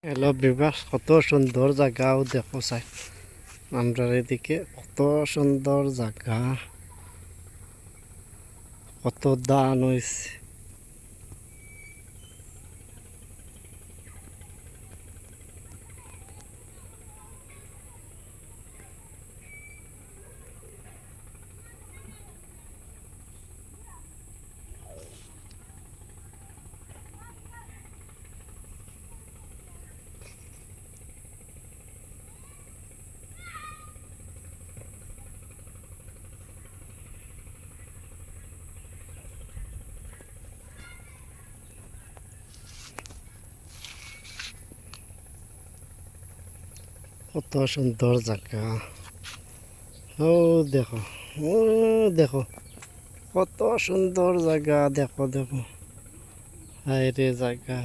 Hello Bibhas, কত সুন্দর জায়গাও দেখো চাই আমরা এদিকে। কত সুন্দর জায়গা, কত দান হয়েছে। কত সুন্দর জায়গা, ও দেখো, ও দেখো, কত সুন্দর জায়গা। দেখো দেখো, হায় রে জায়গা।